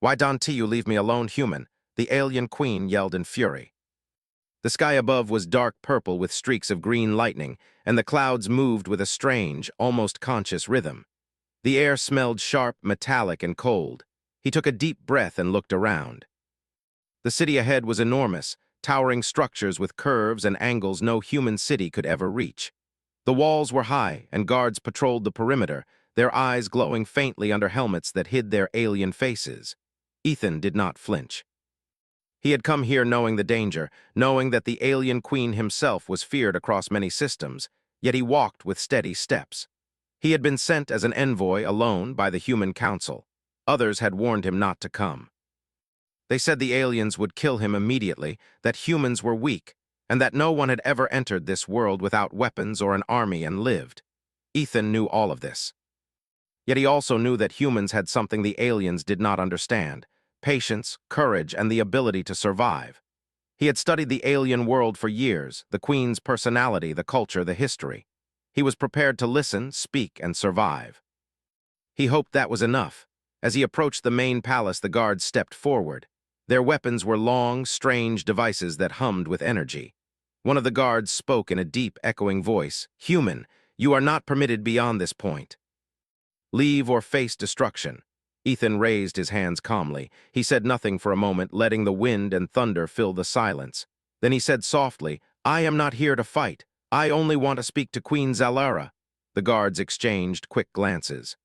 "Why don't you leave me alone, human?" the alien queen yelled in fury. The sky above was dark purple with streaks of green lightning, and the clouds moved with a strange, almost conscious rhythm. The air smelled sharp, metallic, and cold. He took a deep breath and looked around. The city ahead was enormous, towering structures with curves and angles no human city could ever reach. The walls were high, and guards patrolled the perimeter, their eyes glowing faintly under helmets that hid their alien faces. Ethan did not flinch. He had come here knowing the danger, knowing that the alien queen himself was feared across many systems, yet he walked with steady steps. He had been sent as an envoy alone by the human council. Others had warned him not to come. They said the aliens would kill him immediately, that humans were weak, and that no one had ever entered this world without weapons or an army and lived. Ethan knew all of this. Yet he also knew that humans had something the aliens did not understand: patience, courage, and the ability to survive. He had studied the alien world for years, the queen's personality, the culture, the history. He was prepared to listen, speak, and survive. He hoped that was enough. As he approached the main palace, the guards stepped forward. Their weapons were long, strange devices that hummed with energy. One of the guards spoke in a deep, echoing voice. "Human, you are not permitted beyond this point. Leave or face destruction." Ethan raised his hands calmly. He said nothing for a moment, letting the wind and thunder fill the silence. Then he said softly, "I am not here to fight. I only want to speak to Queen Zalara." The guards exchanged quick glances.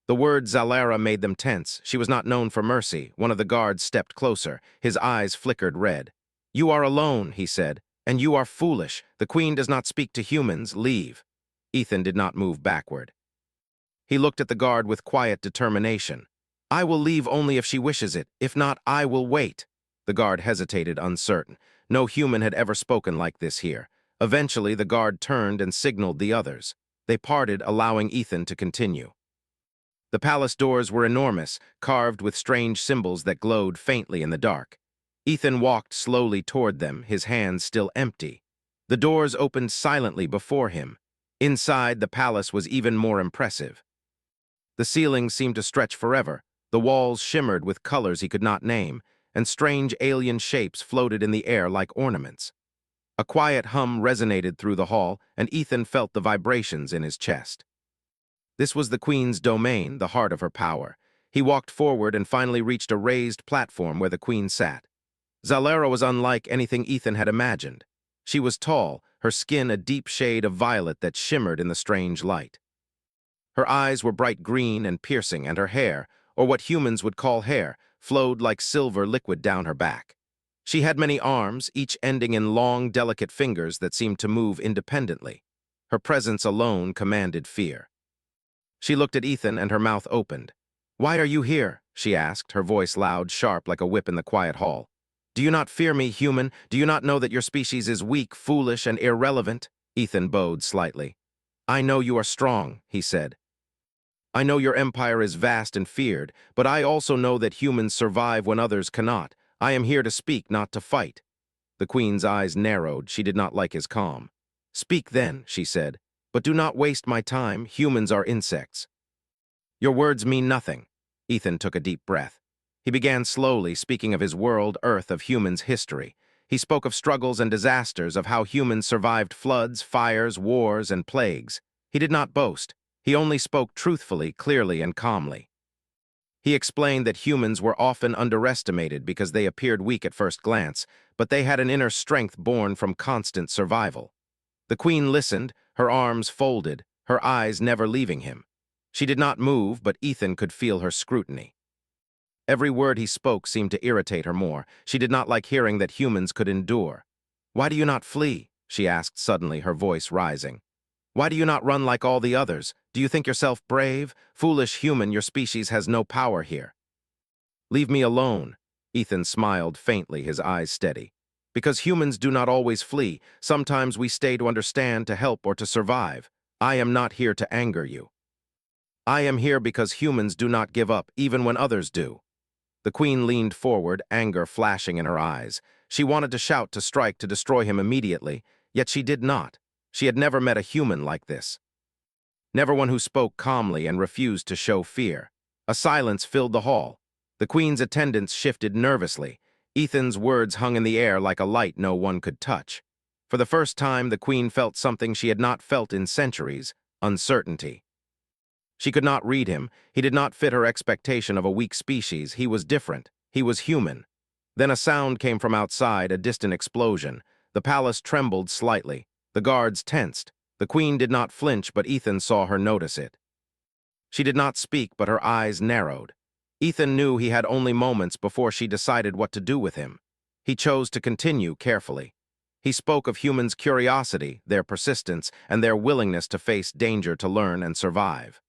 The word Zalara made them tense. She was not known for mercy. One of the guards stepped closer. His eyes flickered red. "You are alone," he said, "and you are foolish. The queen does not speak to humans. Leave." Ethan did not move backward. He looked at the guard with quiet determination. "I will leave only if she wishes it. If not, I will wait." The guard hesitated, uncertain. No human had ever spoken like this here. Eventually, the guard turned and signaled the others. They parted, allowing Ethan to continue. The palace doors were enormous, carved with strange symbols that glowed faintly in the dark. Ethan walked slowly toward them, his hands still empty. The doors opened silently before him. Inside, the palace was even more impressive. The ceiling seemed to stretch forever. The walls shimmered with colors he could not name, and strange alien shapes floated in the air like ornaments. A quiet hum resonated through the hall, and Ethan felt the vibrations in his chest. This was the queen's domain, the heart of her power. He walked forward and finally reached a raised platform where the queen sat. Zalara was unlike anything Ethan had imagined. She was tall, her skin a deep shade of violet that shimmered in the strange light. Her eyes were bright green and piercing, and her hair, or what humans would call hair, flowed like silver liquid down her back. She had many arms, each ending in long, delicate fingers that seemed to move independently. Her presence alone commanded fear. She looked at Ethan and her mouth opened. "Why are you here?" she asked, her voice loud, sharp like a whip in the quiet hall. "Do you not fear me, human? Do you not know that your species is weak, foolish, and irrelevant?" Ethan bowed slightly. "I know you are strong," he said. "I know your empire is vast and feared, but I also know that humans survive when others cannot. I am here to speak, not to fight." The queen's eyes narrowed. She did not like his calm. "Speak then," she said, "but do not waste my time. Humans are insects." "Your words mean nothing." Ethan took a deep breath. He began slowly, speaking of his world, Earth, of humans' history. He spoke of struggles and disasters, of how humans survived floods, fires, wars, and plagues. He did not boast. He only spoke truthfully, clearly, and calmly. He explained that humans were often underestimated because they appeared weak at first glance, but they had an inner strength born from constant survival. The queen listened, her arms folded, her eyes never leaving him. She did not move, but Ethan could feel her scrutiny. Every word he spoke seemed to irritate her more. She did not like hearing that humans could endure. "Why do you not flee?" she asked suddenly, her voice rising. "Why do you not run like all the others? Do you think yourself brave? Foolish human, your species has no power here." "Leave me alone." Ethan smiled faintly, his eyes steady. "Because humans do not always flee. Sometimes we stay to understand, to help, or to survive. I am not here to anger you. I am here because humans do not give up, even when others do." The queen leaned forward, anger flashing in her eyes. She wanted to shout, to strike, to destroy him immediately, yet she did not. She had never met a human like this. Never one who spoke calmly and refused to show fear. A silence filled the hall. The Queen's attendants shifted nervously. Ethan's words hung in the air like a light no one could touch. For the first time, the Queen felt something she had not felt in centuries: uncertainty. She could not read him. He did not fit her expectation of a weak species. He was different. He was human. Then a sound came from outside, a distant explosion. The palace trembled slightly. The guards tensed. The Queen did not flinch, but Ethan saw her notice it. She did not speak, but her eyes narrowed. Ethan knew he had only moments before she decided what to do with him. He chose to continue carefully. He spoke of humans' curiosity, their persistence, and their willingness to face danger to learn and survive.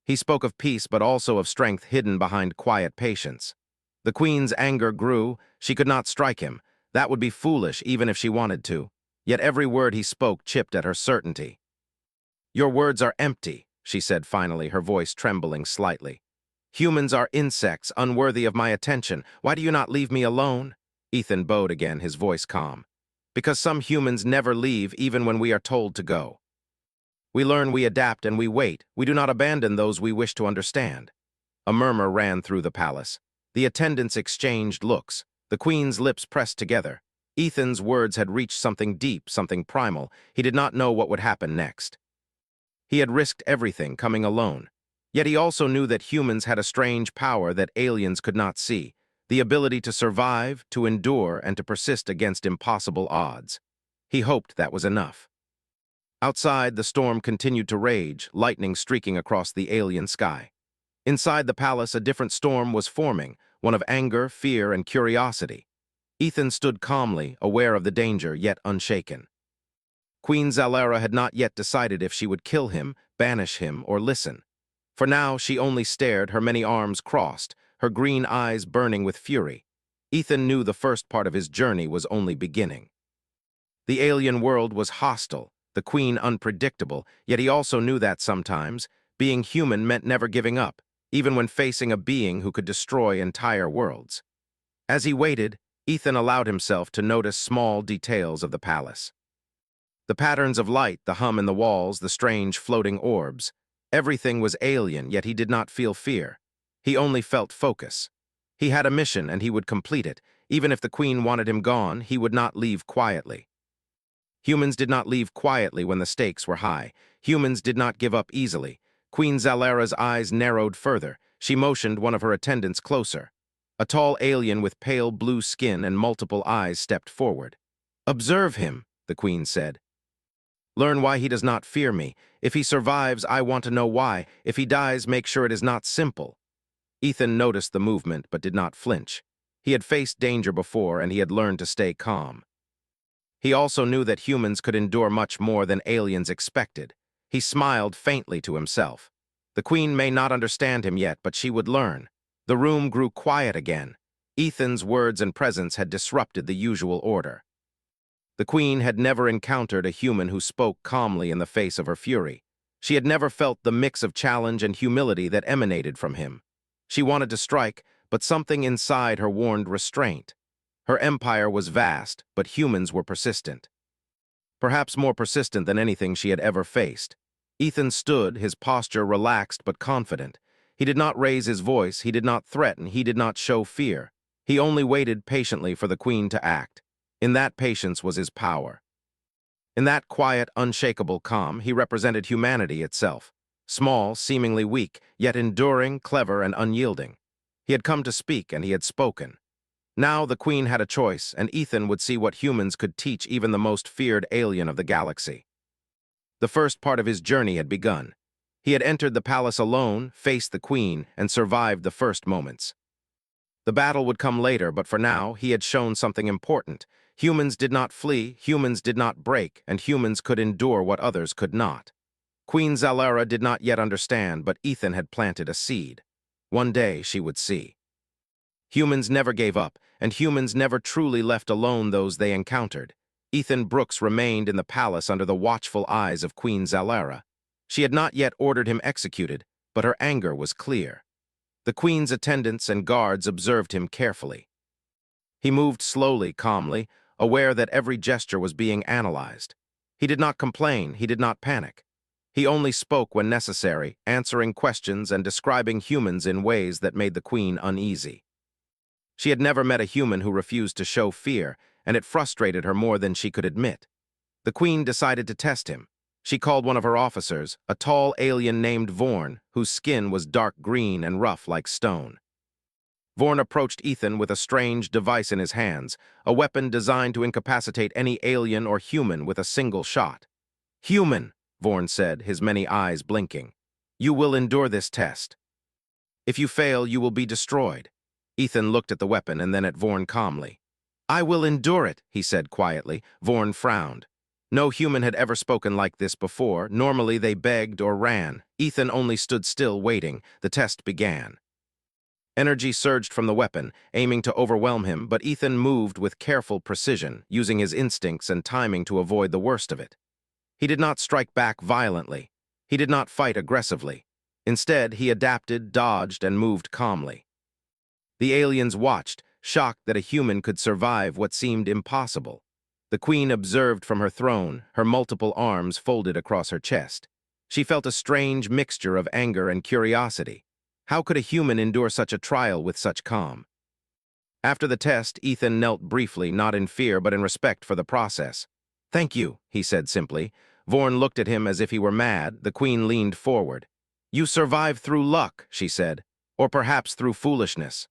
He spoke of peace, but also of strength hidden behind quiet patience. The Queen's anger grew. She could not strike him. That would be foolish, even if she wanted to. Yet every word he spoke chipped at her certainty. "Your words are empty," she said finally, her voice trembling slightly. "Humans are insects, unworthy of my attention. Why do you not leave me alone?" Ethan bowed again, his voice calm. "Because some humans never leave, even when we are told to go. We learn, we adapt, and we wait. We do not abandon those we wish to understand." A murmur ran through the palace. The attendants exchanged looks. The Queen's lips pressed together. Ethan's words had reached something deep, something primal. He did not know what would happen next. He had risked everything, coming alone. Yet he also knew that humans had a strange power that aliens could not see: the ability to survive, to endure, and to persist against impossible odds. He hoped that was enough. Outside, the storm continued to rage, lightning streaking across the alien sky. Inside the palace, a different storm was forming, one of anger, fear, and curiosity. Ethan stood calmly, aware of the danger, yet unshaken. Queen Zalera had not yet decided if she would kill him, banish him, or listen. For now, she only stared, her many arms crossed, her green eyes burning with fury. Ethan knew the first part of his journey was only beginning. The alien world was hostile, the Queen unpredictable, yet he also knew that sometimes being human meant never giving up, even when facing a being who could destroy entire worlds. As he waited, Ethan allowed himself to notice small details of the palace. The patterns of light, the hum in the walls, the strange floating orbs. Everything was alien, yet he did not feel fear. He only felt focus. He had a mission, and he would complete it. Even if the Queen wanted him gone, he would not leave quietly. Humans did not leave quietly when the stakes were high. Humans did not give up easily. Queen Zalera's eyes narrowed further. She motioned one of her attendants closer. A tall alien with pale blue skin and multiple eyes stepped forward. "Observe him," the Queen said. "Learn why he does not fear me. If he survives, I want to know why. If he dies, make sure it is not simple." Ethan noticed the movement but did not flinch. He had faced danger before, and he had learned to stay calm. He also knew that humans could endure much more than aliens expected. He smiled faintly to himself. The Queen may not understand him yet, but she would learn. The room grew quiet again. Ethan's words and presence had disrupted the usual order. The Queen had never encountered a human who spoke calmly in the face of her fury. She had never felt the mix of challenge and humility that emanated from him. She wanted to strike, but something inside her warned restraint. Her empire was vast, but humans were persistent. Perhaps more persistent than anything she had ever faced. Ethan stood, his posture relaxed but confident. He did not raise his voice, he did not threaten, he did not show fear. He only waited patiently for the Queen to act. In that patience was his power. In that quiet, unshakable calm, he represented humanity itself. Small, seemingly weak, yet enduring, clever, and unyielding. He had come to speak, and he had spoken. Now the Queen had a choice, and Ethan would see what humans could teach even the most feared alien of the galaxy. The first part of his journey had begun. He had entered the palace alone, faced the Queen, and survived the first moments. The battle would come later, but for now, he had shown something important. Humans did not flee, humans did not break, and humans could endure what others could not. Queen Zalera did not yet understand, but Ethan had planted a seed. One day she would see. Humans never gave up, and humans never truly left alone those they encountered. Ethan Brooks remained in the palace under the watchful eyes of Queen Zalera. She had not yet ordered him executed, but her anger was clear. The Queen's attendants and guards observed him carefully. He moved slowly, calmly, aware that every gesture was being analyzed. He did not complain, he did not panic. He only spoke when necessary, answering questions and describing humans in ways that made the queen uneasy. She had never met a human who refused to show fear, and it frustrated her more than she could admit. The queen decided to test him. She called one of her officers, a tall alien named Vorn, whose skin was dark green and rough like stone. Vorn approached Ethan with a strange device in his hands, a weapon designed to incapacitate any alien or human with a single shot. "Human," Vorn said, his many eyes blinking. "You will endure this test. If you fail, you will be destroyed." Ethan looked at the weapon and then at Vorn calmly. "I will endure it," he said quietly. Vorn frowned. No human had ever spoken like this before. Normally they begged or ran. Ethan only stood still, waiting. The test began. Energy surged from the weapon, aiming to overwhelm him, but Ethan moved with careful precision, using his instincts and timing to avoid the worst of it. He did not strike back violently. He did not fight aggressively. Instead, he adapted, dodged, and moved calmly. The aliens watched, shocked that a human could survive what seemed impossible. The queen observed from her throne, her multiple arms folded across her chest. She felt a strange mixture of anger and curiosity. How could a human endure such a trial with such calm? After the test, Ethan knelt briefly, not in fear but in respect for the process. "Thank you," he said simply. Vorn looked at him as if he were mad. The queen leaned forward. "You survived through luck," she said, "or perhaps through foolishness.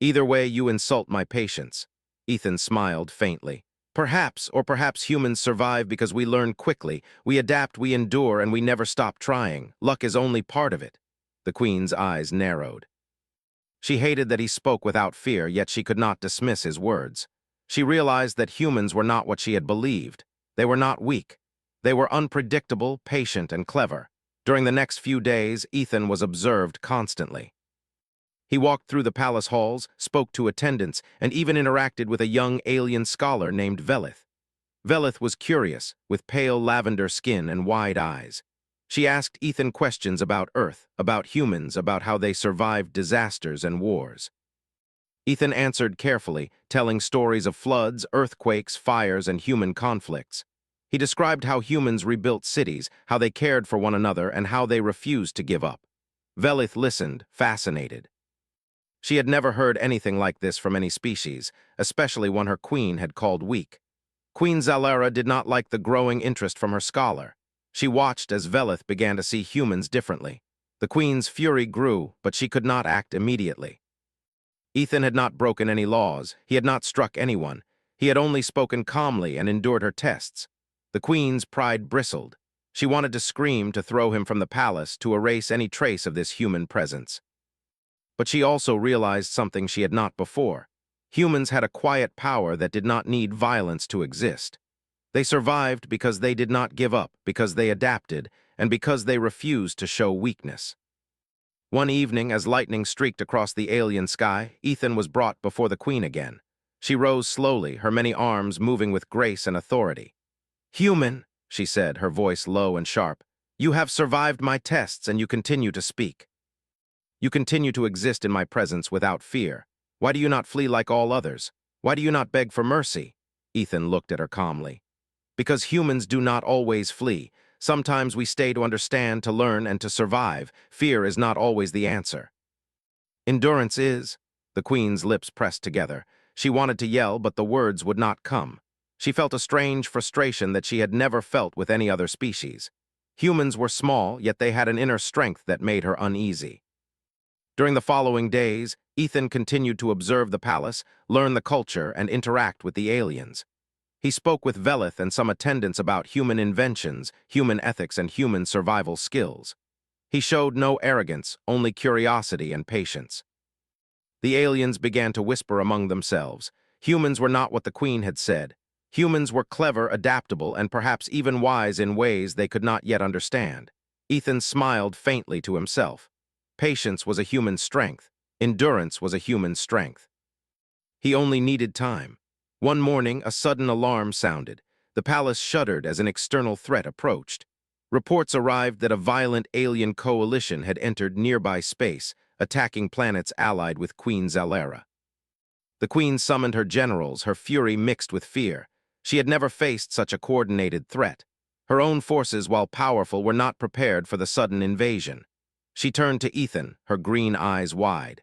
Either way, you insult my patience." Ethan smiled faintly. "Perhaps, or perhaps humans survive because we learn quickly, we adapt, we endure, and we never stop trying. Luck is only part of it." The queen's eyes narrowed. She hated that he spoke without fear, yet she could not dismiss his words. She realized that humans were not what she had believed. They were not weak. They were unpredictable, patient, and clever. During the next few days, Ethan was observed constantly. He walked through the palace halls, spoke to attendants, and even interacted with a young alien scholar named Velith. Velith was curious, with pale lavender skin and wide eyes. She asked Ethan questions about Earth, about humans, about how they survived disasters and wars. Ethan answered carefully, telling stories of floods, earthquakes, fires, and human conflicts. He described how humans rebuilt cities, how they cared for one another, and how they refused to give up. Velith listened, fascinated. She had never heard anything like this from any species, especially one her queen had called weak. Queen Zalera did not like the growing interest from her scholar. She watched as Velith began to see humans differently. The queen's fury grew, but she could not act immediately. Ethan had not broken any laws. He had not struck anyone. He had only spoken calmly and endured her tests. The queen's pride bristled. She wanted to scream, to throw him from the palace, to erase any trace of this human presence. But she also realized something she had not before. Humans had a quiet power that did not need violence to exist. They survived because they did not give up, because they adapted, and because they refused to show weakness. One evening, as lightning streaked across the alien sky, Ethan was brought before the queen again. She rose slowly, her many arms moving with grace and authority. "Human," she said, her voice low and sharp, "you have survived my tests and you continue to speak. You continue to exist in my presence without fear. Why do you not flee like all others? Why do you not beg for mercy?" Ethan looked at her calmly. "Because humans do not always flee. Sometimes we stay to understand, to learn, and to survive. Fear is not always the answer. Endurance is." The queen's lips pressed together. She wanted to yell, but the words would not come. She felt a strange frustration that she had never felt with any other species. Humans were small, yet they had an inner strength that made her uneasy. During the following days, Ethan continued to observe the palace, learn the culture, and interact with the aliens. He spoke with Velith and some attendants about human inventions, human ethics, and human survival skills. He showed no arrogance, only curiosity and patience. The aliens began to whisper among themselves. Humans were not what the queen had said. Humans were clever, adaptable, and perhaps even wise in ways they could not yet understand. Ethan smiled faintly to himself. Patience was a human strength. Endurance was a human strength. He only needed time. One morning, a sudden alarm sounded. The palace shuddered as an external threat approached. Reports arrived that a violent alien coalition had entered nearby space, attacking planets allied with Queen Zalera. The queen summoned her generals, her fury mixed with fear. She had never faced such a coordinated threat. Her own forces, while powerful, were not prepared for the sudden invasion. She turned to Ethan, her green eyes wide.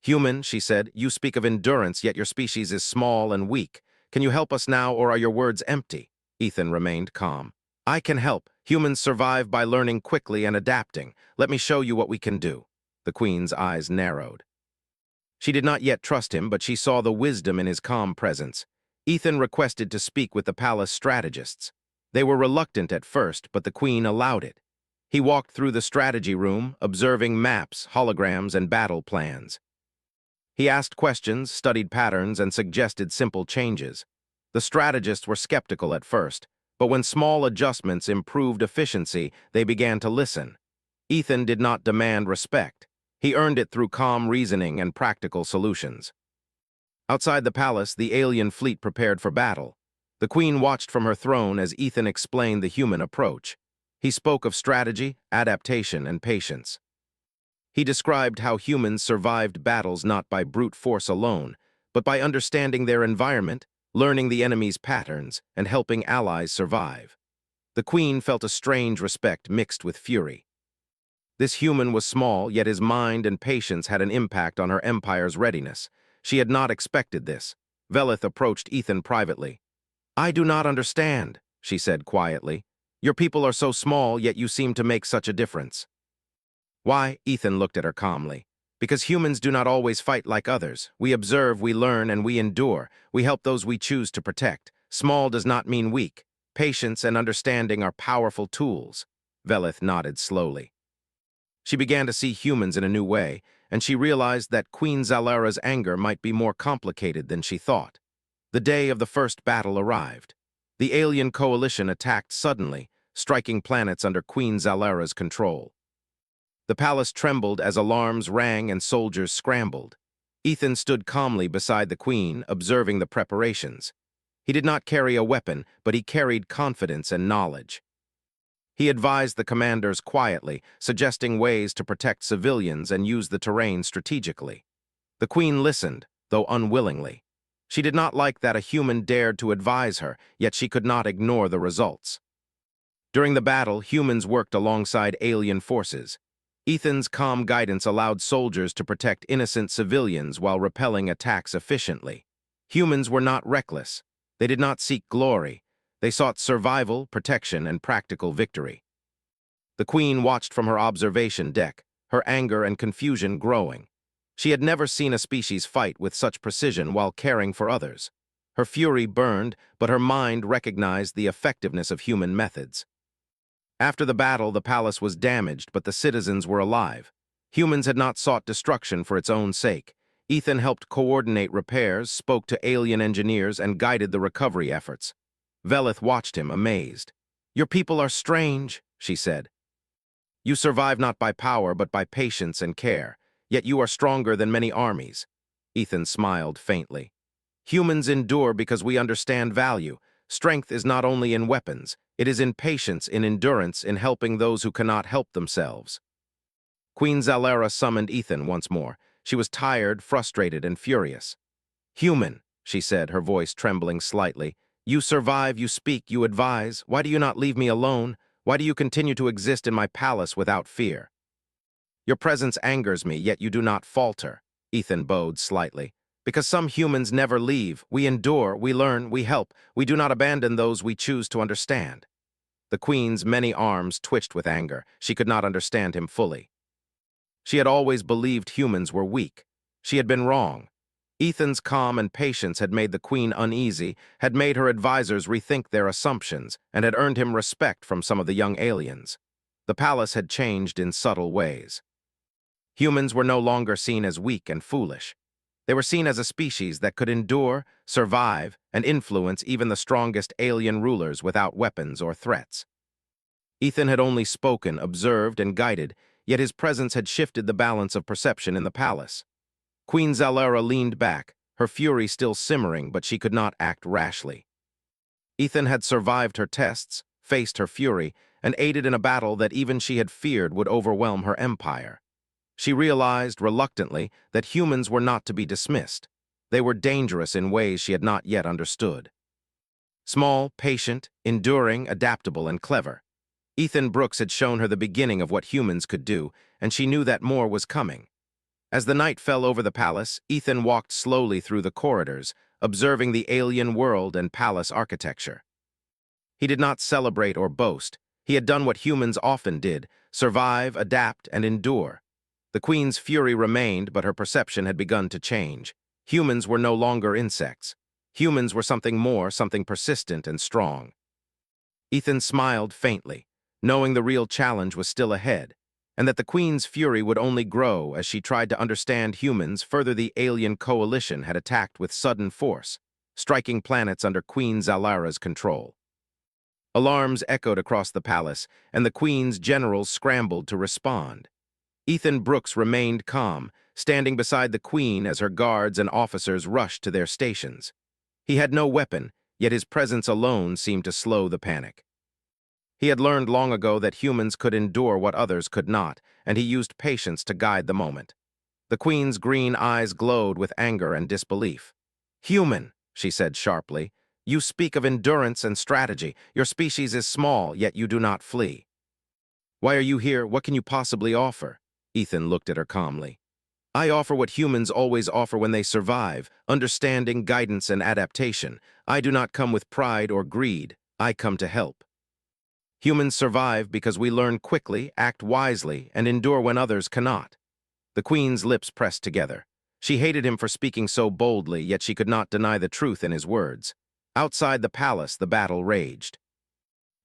"Human," she said, "you speak of endurance, yet your species is small and weak. Can you help us now, or are your words empty?" Ethan remained calm. "I can help. Humans survive by learning quickly and adapting. Let me show you what we can do." The Queen's eyes narrowed. She did not yet trust him, but she saw the wisdom in his calm presence. Ethan requested to speak with the palace strategists. They were reluctant at first, but the Queen allowed it. He walked through the strategy room, observing maps, holograms, and battle plans. He asked questions, studied patterns, and suggested simple changes. The strategists were skeptical at first, but when small adjustments improved efficiency, they began to listen. Ethan did not demand respect. He earned it through calm reasoning and practical solutions. Outside the palace, the alien fleet prepared for battle. The Queen watched from her throne as Ethan explained the human approach. He spoke of strategy, adaptation, and patience. He described how humans survived battles not by brute force alone, but by understanding their environment, learning the enemy's patterns, and helping allies survive. The Queen felt a strange respect mixed with fury. This human was small, yet his mind and patience had an impact on her empire's readiness. She had not expected this. Velith approached Ethan privately. "I do not understand," she said quietly. "Your people are so small, yet you seem to make such a difference." "Why?" Ethan looked at her calmly. "Because humans do not always fight like others. We observe, we learn, and we endure. We help those we choose to protect. Small does not mean weak. Patience and understanding are powerful tools." Velith nodded slowly. She began to see humans in a new way, and she realized that Queen Zalara's anger might be more complicated than she thought. The day of the first battle arrived. The alien coalition attacked suddenly, striking planets under Queen Zalara's control. The palace trembled as alarms rang and soldiers scrambled. Ethan stood calmly beside the Queen, observing the preparations. He did not carry a weapon, but he carried confidence and knowledge. He advised the commanders quietly, suggesting ways to protect civilians and use the terrain strategically. The Queen listened, though unwillingly. She did not like that a human dared to advise her, yet she could not ignore the results. During the battle, humans worked alongside alien forces. Ethan's calm guidance allowed soldiers to protect innocent civilians while repelling attacks efficiently. Humans were not reckless. They did not seek glory. They sought survival, protection, and practical victory. The Queen watched from her observation deck, her anger and confusion growing. She had never seen a species fight with such precision while caring for others. Her fury burned, but her mind recognized the effectiveness of human methods. After the battle, the palace was damaged, but the citizens were alive. Humans had not sought destruction for its own sake. Ethan helped coordinate repairs, spoke to alien engineers, and guided the recovery efforts. Velith watched him, amazed. "Your people are strange," she said. "You survive not by power, but by patience and care. Yet you are stronger than many armies." Ethan smiled faintly. "Humans endure because we understand value. Strength is not only in weapons. It is in patience, in endurance, in helping those who cannot help themselves." Queen Zalara summoned Ethan once more. She was tired, frustrated, and furious. "Human," she said, her voice trembling slightly. "You survive, you speak, you advise. Why do you not leave me alone? Why do you continue to exist in my palace without fear?" "Your presence angers me, yet you do not falter," Ethan bowed slightly. "Because some humans never leave. We endure, we learn, we help. We do not abandon those we choose to understand." The Queen's many arms twitched with anger. She could not understand him fully. She had always believed humans were weak. She had been wrong. Ethan's calm and patience had made the Queen uneasy, had made her advisors rethink their assumptions, and had earned him respect from some of the young aliens. The palace had changed in subtle ways. Humans were no longer seen as weak and foolish. They were seen as a species that could endure, survive, and influence even the strongest alien rulers without weapons or threats. Ethan had only spoken, observed, and guided, yet his presence had shifted the balance of perception in the palace. Queen Zalara leaned back, her fury still simmering, but she could not act rashly. Ethan had survived her tests, faced her fury, and aided in a battle that even she had feared would overwhelm her empire. She realized, reluctantly, that humans were not to be dismissed. They were dangerous in ways she had not yet understood. Small, patient, enduring, adaptable, and clever. Ethan Brooks had shown her the beginning of what humans could do, and she knew that more was coming. As the night fell over the palace, Ethan walked slowly through the corridors, observing the alien world and palace architecture. He did not celebrate or boast. He had done what humans often did: survive, adapt, and endure. The queen's fury remained, but her perception had begun to change. Humans were no longer insects. Humans were something more, something persistent and strong. Ethan smiled faintly, knowing the real challenge was still ahead, and that the queen's fury would only grow as she tried to understand humans further. The alien coalition had attacked with sudden force, striking planets under Queen Zalara's control. Alarms echoed across the palace, and the queen's generals scrambled to respond. Ethan Brooks remained calm, standing beside the queen as her guards and officers rushed to their stations. He had no weapon, yet his presence alone seemed to slow the panic. He had learned long ago that humans could endure what others could not, and he used patience to guide the moment. The queen's green eyes glowed with anger and disbelief. "Human," she said sharply, "you speak of endurance and strategy. Your species is small, yet you do not flee. Why are you here? What can you possibly offer?" Ethan looked at her calmly. "I offer what humans always offer when they survive: understanding, guidance, and adaptation. I do not come with pride or greed. I come to help. Humans survive because we learn quickly, act wisely, and endure when others cannot." The queen's lips pressed together. She hated him for speaking so boldly, yet she could not deny the truth in his words. Outside the palace, the battle raged.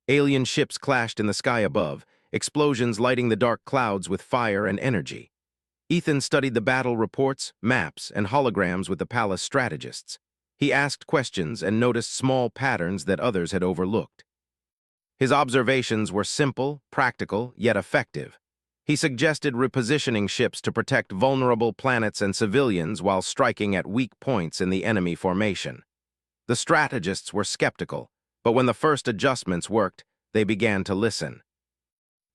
Alien ships clashed in the sky above, explosions lighting the dark clouds with fire and energy. Ethan studied the battle reports, maps, and holograms with the palace strategists. He asked questions and noticed small patterns that others had overlooked. His observations were simple, practical, yet effective. He suggested repositioning ships to protect vulnerable planets and civilians while striking at weak points in the enemy formation. The strategists were skeptical, but when the first adjustments worked, they began to listen.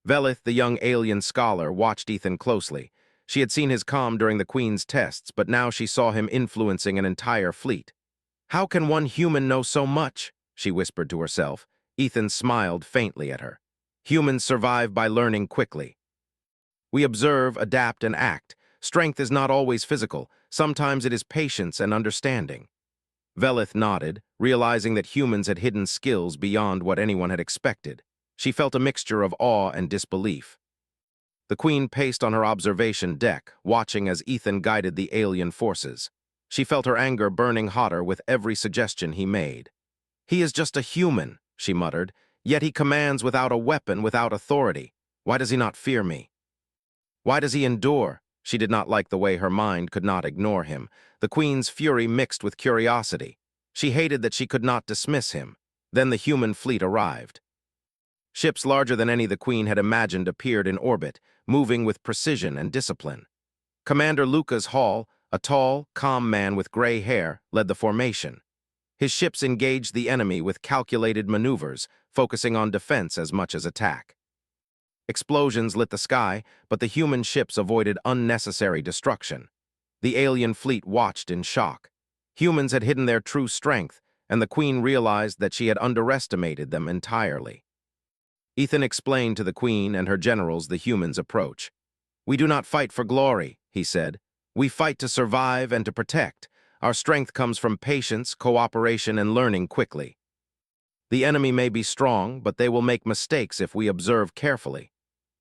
Velith, the young alien scholar, watched Ethan closely. She had seen his calm during the Queen's tests, but now she saw him influencing an entire fleet. "How can one human know so much?" she whispered to herself. Ethan smiled faintly at her. "Humans survive by learning quickly. We observe, adapt, and act. Strength is not always physical. Sometimes it is patience and understanding." Velith nodded, realizing that humans had hidden skills beyond what anyone had expected. She felt a mixture of awe and disbelief. The queen paced on her observation deck, watching as Ethan guided the alien forces. She felt her anger burning hotter with every suggestion he made. "He is just a human," she muttered, "yet he commands without a weapon, without authority. Why does he not fear me? Why does he endure?" She did not like the way her mind could not ignore him. The queen's fury mixed with curiosity. She hated that she could not dismiss him. Then the human fleet arrived. Ships larger than any the queen had imagined appeared in orbit, moving with precision and discipline. Commander Lucas Hall, a tall, calm man with gray hair, led the formation. His ships engaged the enemy with calculated maneuvers, focusing on defense as much as attack. Explosions lit the sky, but the human ships avoided unnecessary destruction. The alien fleet watched in shock. Humans had hidden their true strength, and the queen realized that she had underestimated them entirely. Ethan explained to the queen and her generals the humans' approach. "We do not fight for glory," he said. "We fight to survive and to protect. Our strength comes from patience, cooperation, and learning quickly. The enemy may be strong, but they will make mistakes if we observe carefully."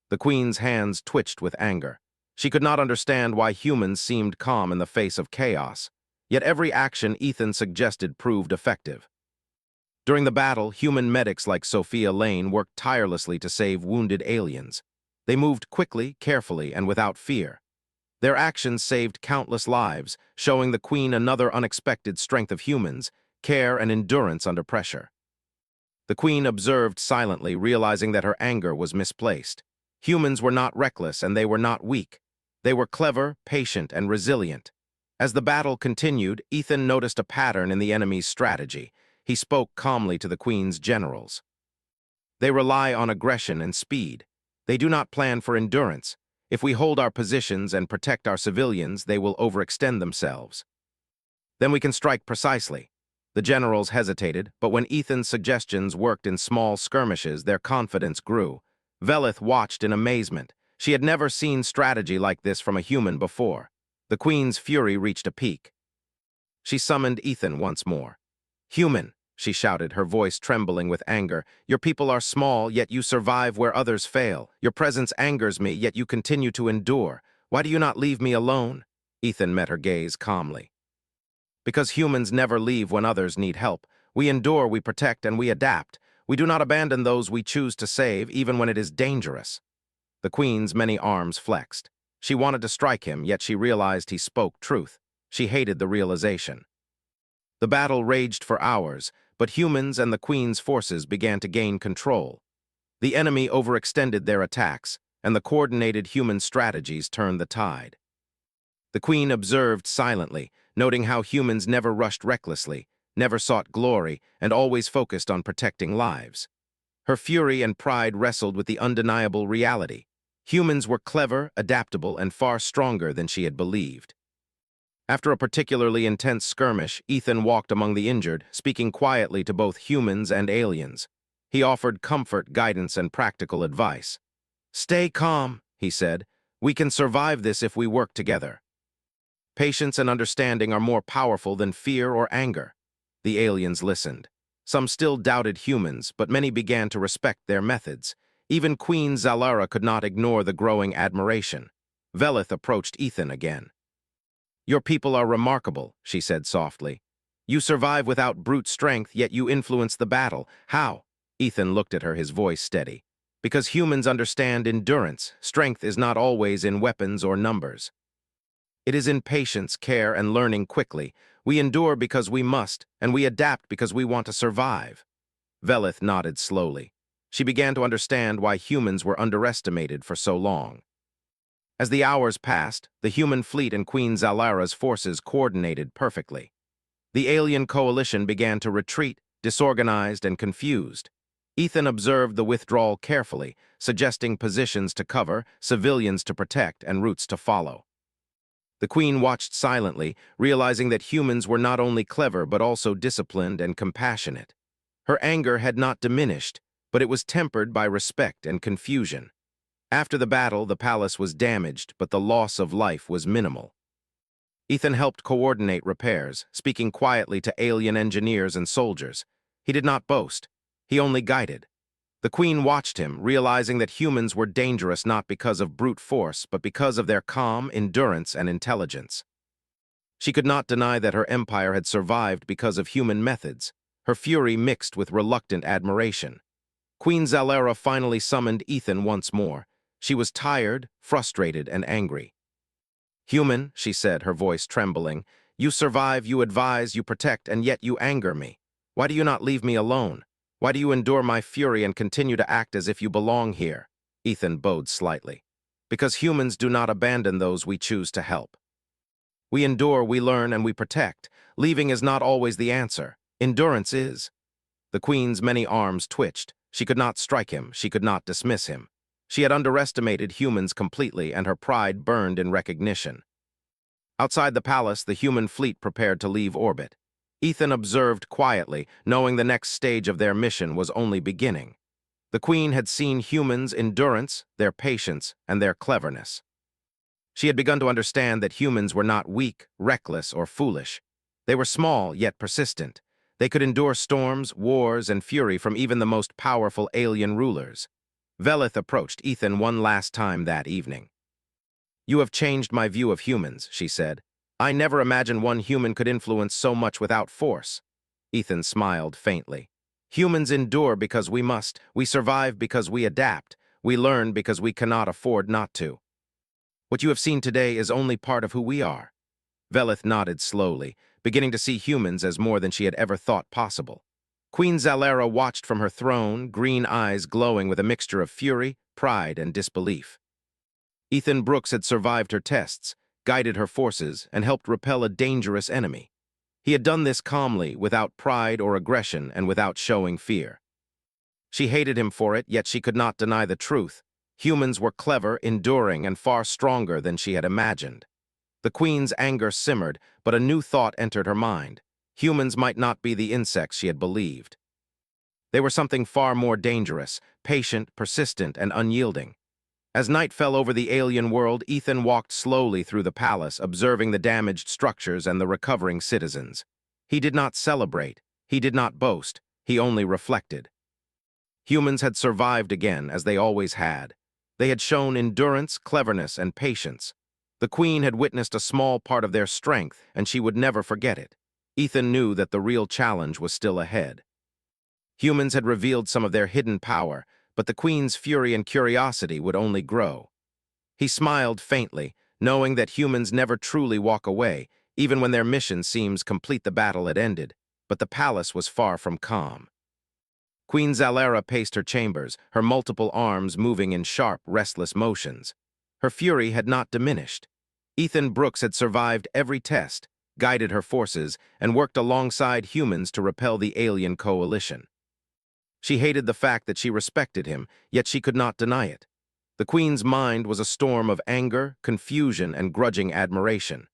The queen's hands twitched with anger. She could not understand why humans seemed calm in the face of chaos. Yet every action Ethan suggested proved effective. During the battle, human medics like Sophia Lane worked tirelessly to save wounded aliens. They moved quickly, carefully, and without fear. Their actions saved countless lives, showing the queen another unexpected strength of humans: care and endurance under pressure. The queen observed silently, realizing that her anger was misplaced. Humans were not reckless, and they were not weak. They were clever, patient, and resilient. As the battle continued, Ethan noticed a pattern in the enemy's strategy. He spoke calmly to the queen's generals. "They rely on aggression and speed. They do not plan for endurance. If we hold our positions and protect our civilians, they will overextend themselves. Then we can strike precisely. The generals hesitated, but when Ethan's suggestions worked in small skirmishes, their confidence grew. Velith watched in amazement. She had never seen strategy like this from a human before. The queen's fury reached a peak. She summoned Ethan once more. "Human," she shouted, her voice trembling with anger. "Your people are small, yet you survive where others fail. Your presence angers me, yet you continue to endure. Why do you not leave me alone?" Ethan met her gaze calmly. "Because humans never leave when others need help. We endure, we protect, and we adapt. We do not abandon those we choose to save, even when it is dangerous." The queen's many arms flexed. She wanted to strike him, yet she realized he spoke truth. She hated the realization. The battle raged for hours, but humans and the queen's forces began to gain control. The enemy overextended their attacks, and the coordinated human strategies turned the tide. The queen observed silently, noting how humans never rushed recklessly, never sought glory, and always focused on protecting lives. Her fury and pride wrestled with the undeniable reality. Humans were clever, adaptable, and far stronger than she had believed. After a particularly intense skirmish, Ethan walked among the injured, speaking quietly to both humans and aliens. He offered comfort, guidance, and practical advice. "Stay calm," he said. "We can survive this if we work together." Patience and understanding are more powerful than fear or anger. The aliens listened. Some still doubted humans, but many began to respect their methods. Even Queen Zalara could not ignore the growing admiration. Velith approached Ethan again. "Your people are remarkable," she said softly. "You survive without brute strength, yet you influence the battle. How?" Ethan looked at her, his voice steady. "Because humans understand endurance. Strength is not always in weapons or numbers. It is in patience, care, and learning quickly. We endure because we must, and we adapt because we want to survive." Velith nodded slowly. She began to understand why humans were underestimated for so long. As the hours passed, the human fleet and Queen Zalara's forces coordinated perfectly. The alien coalition began to retreat, disorganized and confused. Ethan observed the withdrawal carefully, suggesting positions to cover, civilians to protect, and routes to follow. The queen watched silently, realizing that humans were not only clever but also disciplined and compassionate. Her anger had not diminished, but it was tempered by respect and confusion. After the battle, the palace was damaged, but the loss of life was minimal. Ethan helped coordinate repairs, speaking quietly to alien engineers and soldiers. He did not boast. He only guided. The queen watched him, realizing that humans were dangerous not because of brute force, but because of their calm, endurance, and intelligence. She could not deny that her empire had survived because of human methods. Her fury mixed with reluctant admiration. Queen Zalara finally summoned Ethan once more. She was tired, frustrated, and angry. "Human," she said, her voice trembling, "you survive, you advise, you protect, and yet you anger me. Why do you not leave me alone? Why do you endure my fury and continue to act as if you belong here?" Ethan bowed slightly. "Because humans do not abandon those we choose to help. We endure, we learn, and we protect. Leaving is not always the answer. Endurance is." The queen's many arms twitched. She could not strike him, she could not dismiss him. She had underestimated humans completely, and her pride burned in recognition. Outside the palace, the human fleet prepared to leave orbit. Ethan observed quietly, knowing the next stage of their mission was only beginning. The queen had seen humans' endurance, their patience, and their cleverness. She had begun to understand that humans were not weak, reckless, or foolish. They were small, yet persistent. They could endure storms, wars, and fury from even the most powerful alien rulers. Velith approached Ethan one last time that evening. "You have changed my view of humans," she said. "I never imagined one human could influence so much without force." Ethan smiled faintly. "Humans endure because we must. We survive because we adapt. We learn because we cannot afford not to. What you have seen today is only part of who we are." Velith nodded slowly, beginning to see humans as more than she had ever thought possible. Queen Zalara watched from her throne, green eyes glowing with a mixture of fury, pride, and disbelief. Ethan Brooks had survived her tests, guided her forces, and helped repel a dangerous enemy. He had done this calmly, without pride or aggression, and without showing fear. She hated him for it, yet she could not deny the truth. Humans were clever, enduring, and far stronger than she had imagined. The queen's anger simmered, but a new thought entered her mind. Humans might not be the insects she had believed. They were something far more dangerous, patient, persistent, and unyielding. As night fell over the alien world, Ethan walked slowly through the palace, observing the damaged structures and the recovering citizens. He did not celebrate. He did not boast. He only reflected. Humans had survived again, as they always had. They had shown endurance, cleverness, and patience. The Queen had witnessed a small part of their strength, and she would never forget it. Ethan knew that the real challenge was still ahead. Humans had revealed some of their hidden power, but the Queen's fury and curiosity would only grow. He smiled faintly, knowing that humans never truly walk away, even when their mission seems complete. The battle had ended, but the palace was far from calm. Queen Zalera paced her chambers, her multiple arms moving in sharp, restless motions. Her fury had not diminished. Ethan Brooks had survived every test, guided her forces, and worked alongside humans to repel the alien coalition. She hated the fact that she respected him, yet she could not deny it. The Queen's mind was a storm of anger, confusion, and grudging admiration.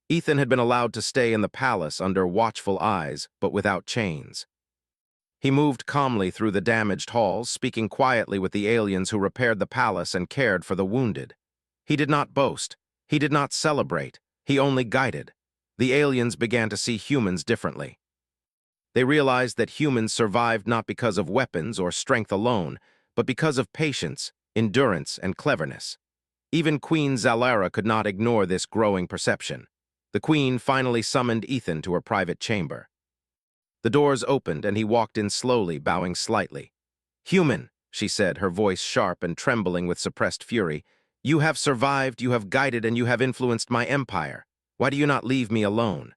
Ethan had been allowed to stay in the palace under watchful eyes, but without chains. He moved calmly through the damaged halls, speaking quietly with the aliens who repaired the palace and cared for the wounded. He did not boast. He did not celebrate. He only guided. The aliens began to see humans differently. They realized that humans survived not because of weapons or strength alone, but because of patience, endurance, and cleverness. Even Queen Zalera could not ignore this growing perception. The Queen finally summoned Ethan to her private chamber. The doors opened and he walked in slowly, bowing slightly. "Human," she said, her voice sharp and trembling with suppressed fury, "you have survived, you have guided, and you have influenced my empire. Why do you not leave me alone?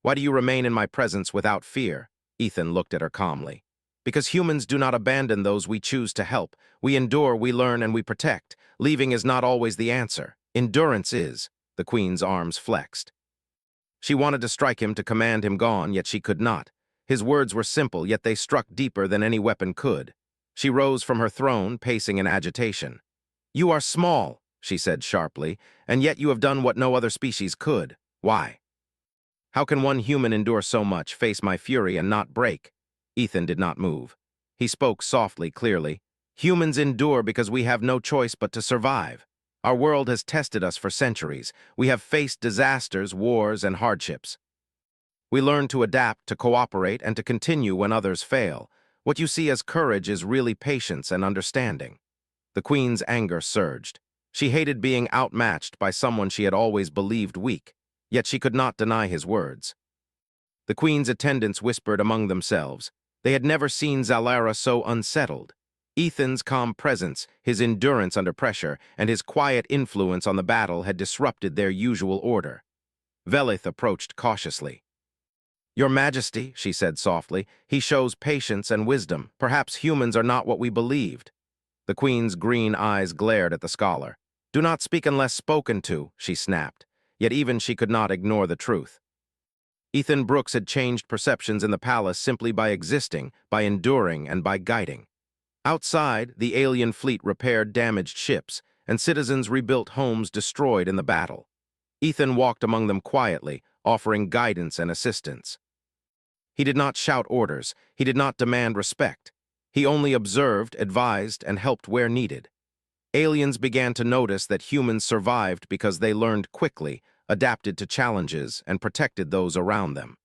Why do you remain in my presence without fear?" Ethan looked at her calmly. "Because humans do not abandon those we choose to help. We endure, we learn, and we protect. Leaving is not always the answer. Endurance is." The Queen's arms flexed. She wanted to strike him, to command him gone, yet she could not. His words were simple, yet they struck deeper than any weapon could. She rose from her throne, pacing in agitation. "You are small," she said sharply, "and yet you have done what no other species could. Why? How can one human endure so much, face my fury, and not break?" Ethan did not move. He spoke softly, clearly. "Humans endure because we have no choice but to survive. Our world has tested us for centuries. We have faced disasters, wars, and hardships. We learn to adapt, to cooperate, and to continue when others fail. What you see as courage is really patience and understanding." The Queen's anger surged. She hated being outmatched by someone she had always believed weak, yet she could not deny his words. The Queen's attendants whispered among themselves. They had never seen Zalera so unsettled. Ethan's calm presence, his endurance under pressure, and his quiet influence on the battle had disrupted their usual order. Velith approached cautiously. "Your Majesty," she said softly, "he shows patience and wisdom. Perhaps humans are not what we believed." The Queen's green eyes glared at the scholar. "Do not speak unless spoken to," she snapped. Yet even she could not ignore the truth. Ethan Brooks had changed perceptions in the palace simply by existing, by enduring, and by guiding. Outside, the alien fleet repaired damaged ships, and citizens rebuilt homes destroyed in the battle. Ethan walked among them quietly, offering guidance and assistance. He did not shout orders. He did not demand respect. He only observed, advised, and helped where needed. Aliens began to notice that humans survived because they learned quickly, adapted to challenges, and protected those around them.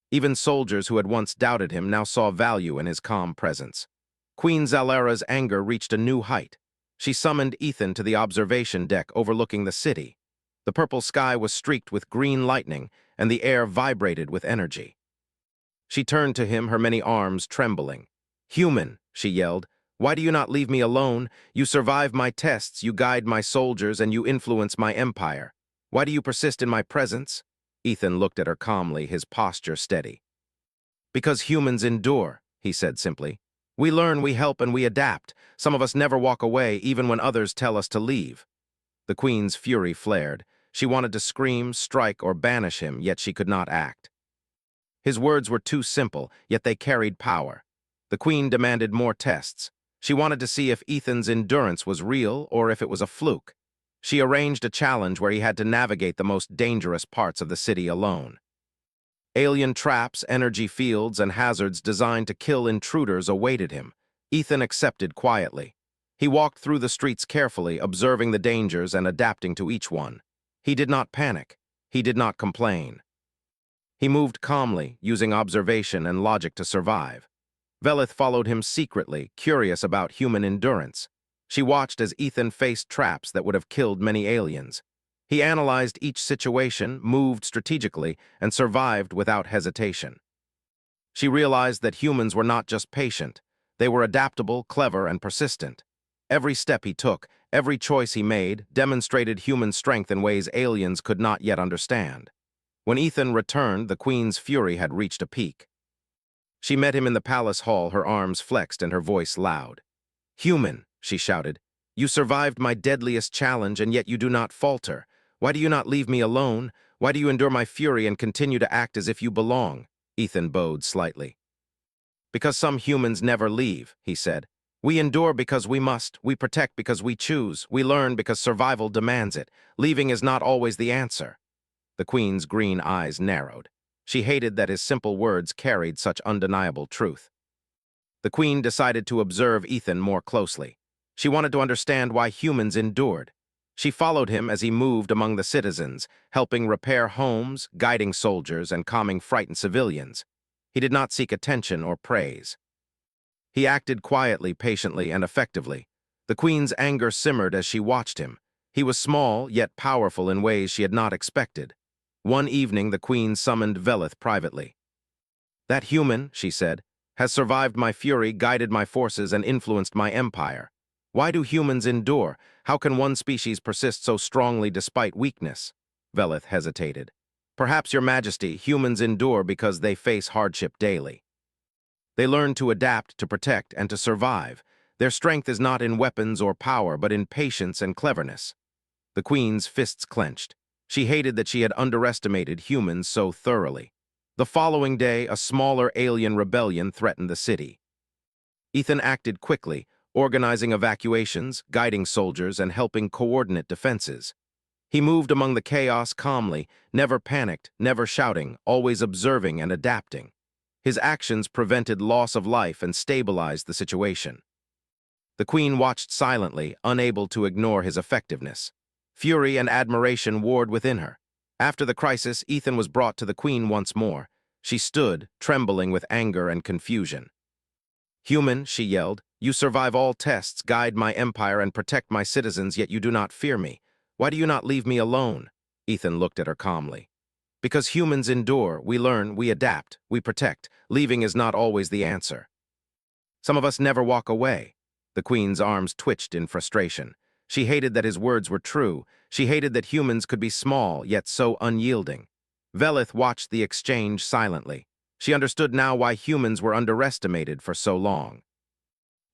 Even soldiers who had once doubted him now saw value in his calm presence. Queen Zalera's anger reached a new height. She summoned Ethan to the observation deck overlooking the city. The purple sky was streaked with green lightning, and the air vibrated with energy. She turned to him, her many arms trembling. "Human," she yelled, "why do you not leave me alone? You survive my tests, you guide my soldiers, and you influence my empire. Why do you persist in my presence?" Ethan looked at her calmly, his posture steady. "Because humans endure," he said simply. "We learn, we help, and we adapt. Some of us never walk away, even when others tell us to leave." The Queen's fury flared. She wanted to scream, strike, or banish him, yet she could not act. His words were too simple, yet they carried power. The Queen demanded more tests. She wanted to see if Ethan's endurance was real or if it was a fluke. She arranged a challenge where he had to navigate the most dangerous parts of the city alone. Alien traps, energy fields, and hazards designed to kill intruders awaited him. Ethan accepted quietly. He walked through the streets carefully, observing the dangers and adapting to each one. He did not panic. He did not complain. He moved calmly, using observation and logic to survive. Velith followed him secretly, curious about human endurance. She watched as Ethan faced traps that would have killed many aliens. He analyzed each situation, moved strategically, and survived without hesitation. She realized that humans were not just patient. They were adaptable, clever, and persistent. Every step he took, every choice he made, demonstrated human strength in ways aliens could not yet understand. When Ethan returned, the Queen's fury had reached a peak. She met him in the palace hall, her arms flexed and her voice loud. "Human," she shouted, "you survived my deadliest challenge, and yet you do not falter. Why do you not leave me alone? Why do you endure my fury and continue to act as if you belong?" Ethan bowed slightly. "Because some humans never leave," he said. "We endure because we must, we protect because we choose, we learn because survival demands it. Leaving is not always the answer." The Queen's green eyes narrowed. She hated that his simple words carried such undeniable truth. The Queen decided to observe Ethan more closely. She wanted to understand why humans endured. She followed him as he moved among the citizens, helping repair homes, guiding soldiers, and calming frightened civilians. He did not seek attention or praise. He acted quietly, patiently, and effectively. The Queen's anger simmered as she watched him. He was small, yet powerful in ways she had not expected. One evening, the Queen summoned Velith privately. "That human," she said, "has survived my fury, guided my forces, and influenced my empire. Why do humans endure? How can one species persist so strongly despite weakness?" Velith hesitated. "Perhaps, Your Majesty, humans endure because they face hardship daily. They learn to adapt, to protect, and to survive. Their strength is not in weapons or power, but in patience and cleverness." The Queen's fists clenched. She hated that she had underestimated humans so thoroughly. The following day, a smaller alien rebellion threatened the city. Ethan acted quickly, organizing evacuations, guiding soldiers, and helping coordinate defenses. He moved among the chaos calmly, never panicked, never shouting, always observing and adapting. His actions prevented loss of life and stabilized the situation. The Queen watched silently, unable to ignore his effectiveness. Fury and admiration warred within her. After the crisis, Ethan was brought to the Queen once more. She stood, trembling with anger and confusion. "Human," she yelled, "you survive all tests, guide my empire, and protect my citizens, yet you do not fear me. Why do you not leave me alone?" Ethan looked at her calmly. "Because humans endure, we learn, we adapt, we protect. Leaving is not always the answer. Some of us never walk away." The Queen's arms twitched in frustration. She hated that his words were true. She hated that humans could be small, yet so unyielding. Velith watched the exchange silently. She understood now why humans were underestimated for so long.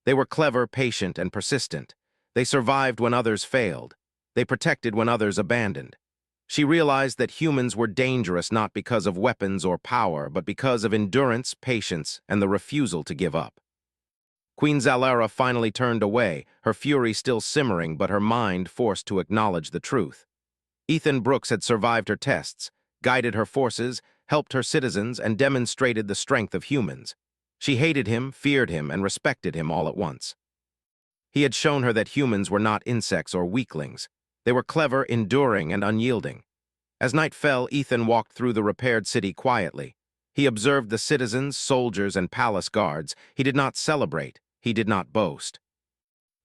They were clever, patient, and persistent. They survived when others failed. They protected when others abandoned. She realized that humans were dangerous not because of weapons or power, but because of endurance, patience, and the refusal to give up. Queen Zalara finally turned away, her fury still simmering but her mind forced to acknowledge the truth. Ethan Brooks had survived her tests, guided her forces, helped her citizens, and demonstrated the strength of humans. She hated him, feared him, and respected him all at once. He had shown her that humans were not insects or weaklings. They were clever, enduring, and unyielding. As night fell, Ethan walked through the repaired city quietly. He observed the citizens, soldiers, and palace guards. He did not celebrate. He did not boast.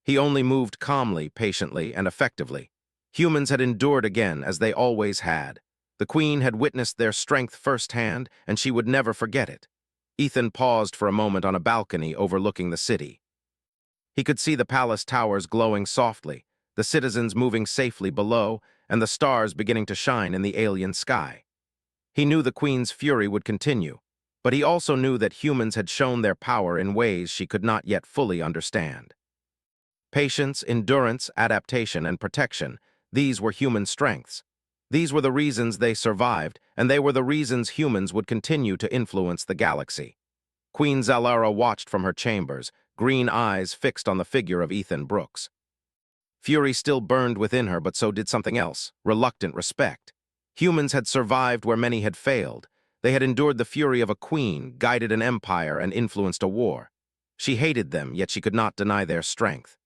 He only moved calmly, patiently, and effectively. Humans had endured again, as they always had. The Queen had witnessed their strength firsthand, and she would never forget it. Ethan paused for a moment on a balcony overlooking the city. He could see the palace towers glowing softly, the citizens moving safely below, and the stars beginning to shine in the alien sky. He knew the Queen's fury would continue, but he also knew that humans had shown their power in ways she could not yet fully understand. Patience, endurance, adaptation, and protection, these were human strengths. These were the reasons they survived, and they were the reasons humans would continue to influence the galaxy. Queen Zalara watched from her chambers, green eyes fixed on the figure of Ethan Brooks. Fury still burned within her, but so did something else, reluctant respect. Humans had survived where many had failed. They had endured the fury of a queen, guided an empire, and influenced a war. She hated them, yet she could not deny their strength.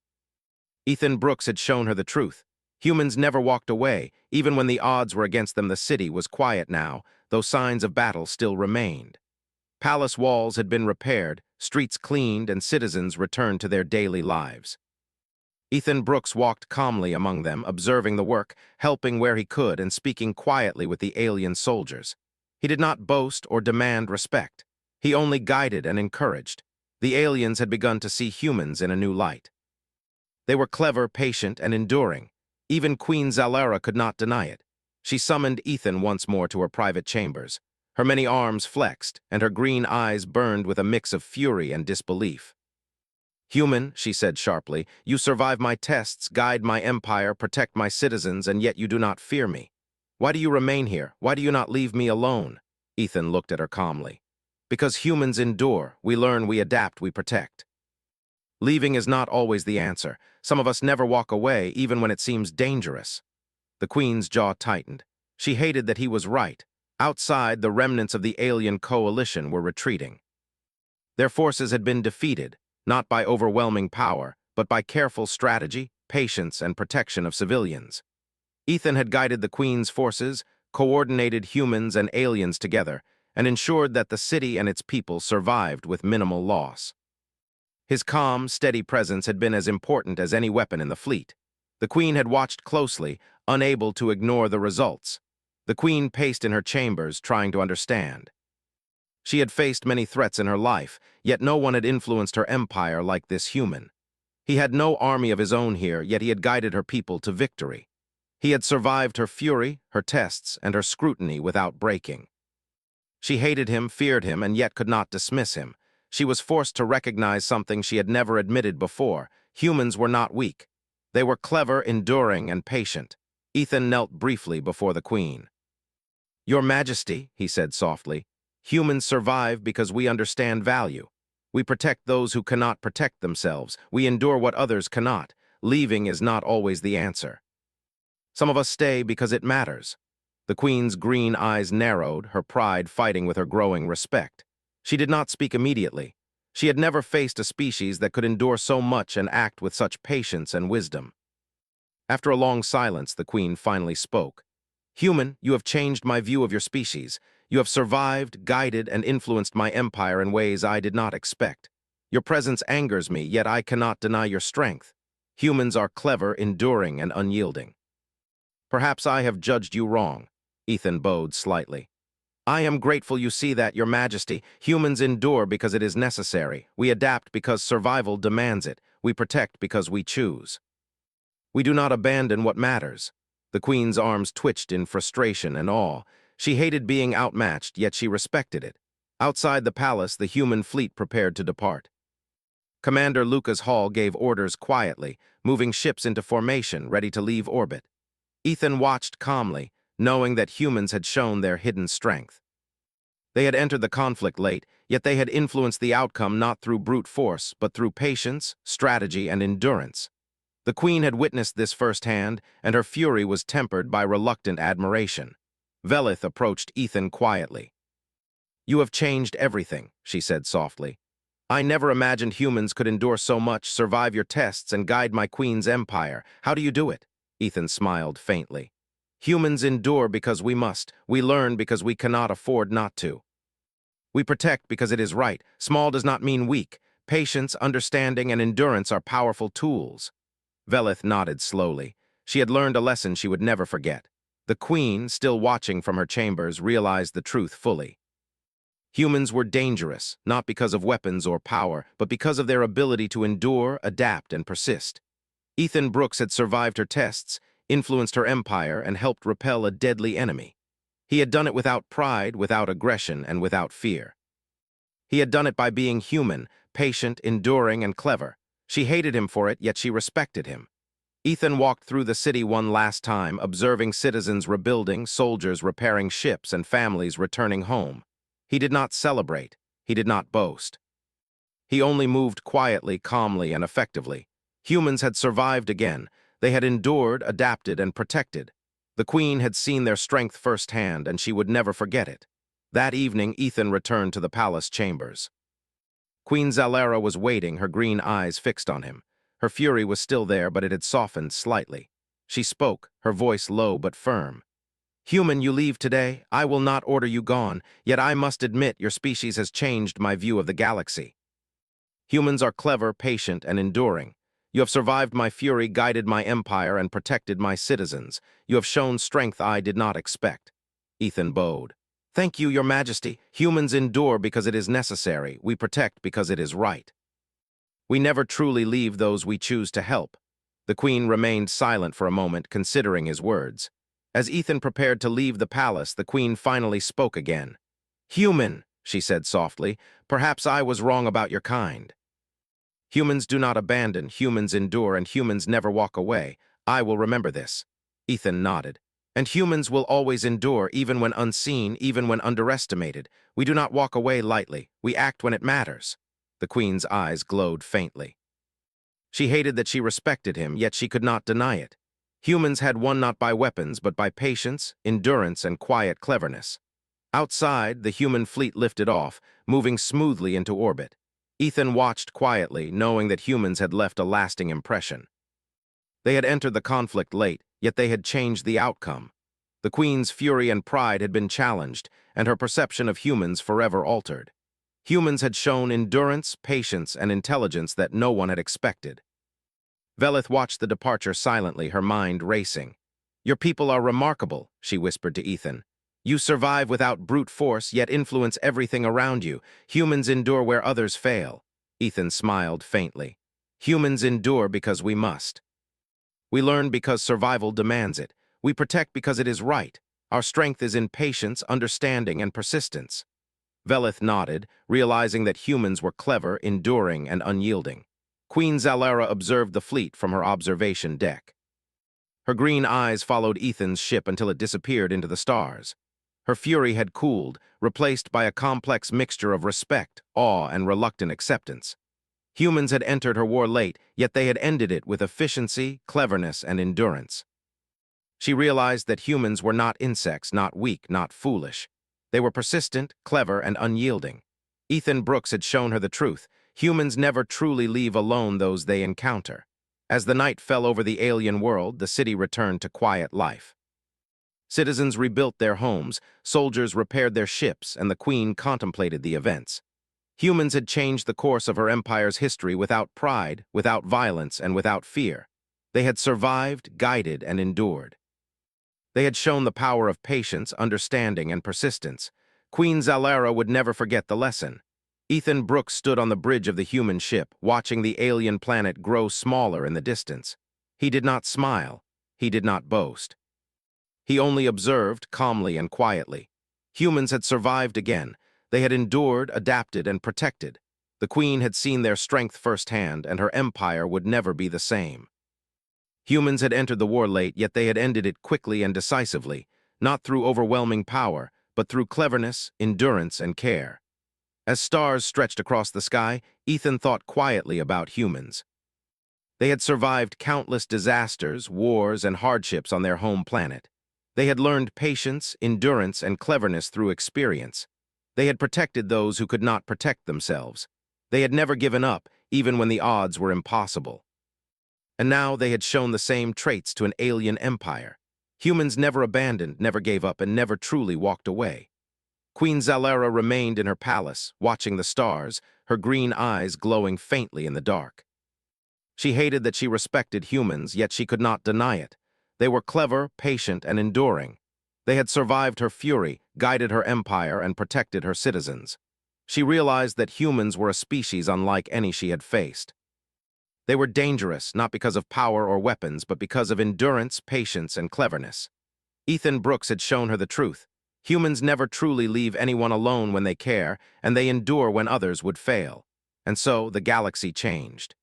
Ethan Brooks had shown her the truth. Humans never walked away. Even when the odds were against them, the city was quiet now, though signs of battle still remained. Palace walls had been repaired, streets cleaned, and citizens returned to their daily lives. Ethan Brooks walked calmly among them, observing the work, helping where he could, and speaking quietly with the alien soldiers. He did not boast or demand respect. He only guided and encouraged. The aliens had begun to see humans in a new light. They were clever, patient, and enduring. Even Queen Zalara could not deny it. She summoned Ethan once more to her private chambers. Her many arms flexed, and her green eyes burned with a mix of fury and disbelief. "Human," she said sharply, "you survive my tests, guide my empire, protect my citizens, and yet you do not fear me. Why do you remain here? Why do you not leave me alone?" Ethan looked at her calmly. "Because humans endure. We learn, we adapt, we protect. Leaving is not always the answer. Some of us never walk away, even when it seems dangerous." The Queen's jaw tightened. She hated that he was right. Outside, the remnants of the alien coalition were retreating. Their forces had been defeated, not by overwhelming power, but by careful strategy, patience, and protection of civilians. Ethan had guided the Queen's forces, coordinated humans and aliens together, and ensured that the city and its people survived with minimal loss. His calm, steady presence had been as important as any weapon in the fleet. The Queen had watched closely, unable to ignore the results. The Queen paced in her chambers, trying to understand. She had faced many threats in her life, yet no one had influenced her empire like this human. He had no army of his own here, yet he had guided her people to victory. He had survived her fury, her tests, and her scrutiny without breaking. She hated him, feared him, and yet could not dismiss him. She was forced to recognize something she had never admitted before. Humans were not weak. They were clever, enduring, and patient. Ethan knelt briefly before the Queen. "Your Majesty," he said softly, "humans survive because we understand value. We protect those who cannot protect themselves. We endure what others cannot. Leaving is not always the answer. Some of us stay because it matters." The Queen's green eyes narrowed, her pride fighting with her growing respect. She did not speak immediately. She had never faced a species that could endure so much and act with such patience and wisdom. After a long silence, the Queen finally spoke. "Human, you have changed my view of your species. You have survived, guided, and influenced my empire in ways I did not expect. Your presence angers me, yet I cannot deny your strength. Humans are clever, enduring, and unyielding." "Perhaps I have judged you wrong," Ethan bowed slightly. "I am grateful you see that, Your Majesty. Humans endure because it is necessary. We adapt because survival demands it. We protect because we choose. We do not abandon what matters." The Queen's arms twitched in frustration and awe. She hated being outmatched, yet she respected it. Outside the palace, the human fleet prepared to depart. Commander Lucas Hall gave orders quietly, moving ships into formation, ready to leave orbit. Ethan watched calmly, knowing that humans had shown their hidden strength. They had entered the conflict late, yet they had influenced the outcome not through brute force, but through patience, strategy, and endurance. The Queen had witnessed this firsthand, and her fury was tempered by reluctant admiration. Velith approached Ethan quietly. "You have changed everything," she said softly. "I never imagined humans could endure so much, survive your tests, and guide my Queen's empire. How do you do it?" Ethan smiled faintly. "Humans endure because we must. We learn because we cannot afford not to. We protect because it is right. Small does not mean weak. Patience, understanding, and endurance are powerful tools." Velith nodded slowly. She had learned a lesson she would never forget. The Queen, still watching from her chambers, realized the truth fully. Humans were dangerous, not because of weapons or power, but because of their ability to endure, adapt, and persist. Ethan Brooks had survived her tests, influenced her empire, and helped repel a deadly enemy. He had done it without pride, without aggression, and without fear. He had done it by being human, patient, enduring, and clever. She hated him for it, yet she respected him. Ethan walked through the city one last time, observing citizens rebuilding, soldiers repairing ships, and families returning home. He did not celebrate. He did not boast. He only moved quietly, calmly, and effectively. Humans had survived again. They had endured, adapted, and protected. The Queen had seen their strength firsthand, and she would never forget it. That evening, Ethan returned to the palace chambers. Queen Zalera was waiting, her green eyes fixed on him. Her fury was still there, but it had softened slightly. She spoke, her voice low but firm. "Human, you leave today. I will not order you gone, yet I must admit your species has changed my view of the galaxy. Humans are clever, patient, and enduring. You have survived my fury, guided my empire, and protected my citizens. You have shown strength I did not expect." Ethan bowed. "Thank you, Your Majesty. Humans endure because it is necessary. We protect because it is right. We never truly leave those we choose to help." The Queen remained silent for a moment, considering his words. As Ethan prepared to leave the palace, the Queen finally spoke again. "Human," she said softly, "perhaps I was wrong about your kind. Humans do not abandon, humans endure, and humans never walk away. I will remember this." Ethan nodded. "And humans will always endure, even when unseen, even when underestimated. We do not walk away lightly. We act when it matters." The Queen's eyes glowed faintly. She hated that she respected him, yet she could not deny it. Humans had won not by weapons, but by patience, endurance, and quiet cleverness. Outside, the human fleet lifted off, moving smoothly into orbit. Ethan watched quietly, knowing that humans had left a lasting impression. They had entered the conflict late, yet they had changed the outcome. The Queen's fury and pride had been challenged, and her perception of humans forever altered. Humans had shown endurance, patience, and intelligence that no one had expected. Velith watched the departure silently, her mind racing. "Your people are remarkable," she whispered to Ethan. "You survive without brute force, yet influence everything around you. Humans endure where others fail." Ethan smiled faintly. "Humans endure because we must. We learn because survival demands it. We protect because it is right. Our strength is in patience, understanding, and persistence." Velith nodded, realizing that humans were clever, enduring, and unyielding. Queen Zalera observed the fleet from her observation deck. Her green eyes followed Ethan's ship until it disappeared into the stars. Her fury had cooled, replaced by a complex mixture of respect, awe, and reluctant acceptance. Humans had entered her war late, yet they had ended it with efficiency, cleverness, and endurance. She realized that humans were not insects, not weak, not foolish. They were persistent, clever, and unyielding. Ethan Brooks had shown her the truth. Humans never truly leave alone those they encounter. As the night fell over the alien world, the city returned to quiet life. Citizens rebuilt their homes, soldiers repaired their ships, and the Queen contemplated the events. Humans had changed the course of her empire's history without pride, without violence, and without fear. They had survived, guided, and endured. They had shown the power of patience, understanding, and persistence. Queen Zalera would never forget the lesson. Ethan Brooks stood on the bridge of the human ship, watching the alien planet grow smaller in the distance. He did not smile. He did not boast. He only observed, calmly and quietly. Humans had survived again. They had endured, adapted, and protected. The Queen had seen their strength firsthand, and her empire would never be the same. Humans had entered the war late, yet they had ended it quickly and decisively, not through overwhelming power, but through cleverness, endurance, and care. As stars stretched across the sky, Ethan thought quietly about humans. They had survived countless disasters, wars, and hardships on their home planet. They had learned patience, endurance, and cleverness through experience. They had protected those who could not protect themselves. They had never given up, even when the odds were impossible. And now they had shown the same traits to an alien empire. Humans never abandoned, never gave up, and never truly walked away. Queen Zalera remained in her palace, watching the stars, her green eyes glowing faintly in the dark. She hated that she respected humans, yet she could not deny it. They were clever, patient, and enduring. They had survived her fury, guided her empire, and protected her citizens. She realized that humans were a species unlike any she had faced. They were dangerous, not because of power or weapons, but because of endurance, patience, and cleverness. Ethan Brooks had shown her the truth. Humans never truly leave anyone alone when they care, and they endure when others would fail. And so, the galaxy changed.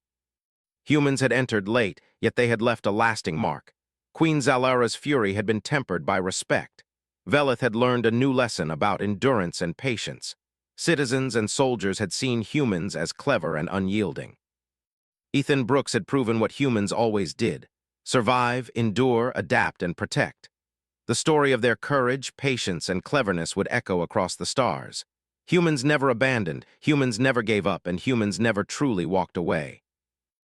Humans had entered late, yet they had left a lasting mark. Queen Zalera's fury had been tempered by respect. Velith had learned a new lesson about endurance and patience. Citizens and soldiers had seen humans as clever and unyielding. Ethan Brooks had proven what humans always did: survive, endure, adapt, and protect. The story of their courage, patience, and cleverness would echo across the stars. Humans never abandoned, humans never gave up, and humans never truly walked away.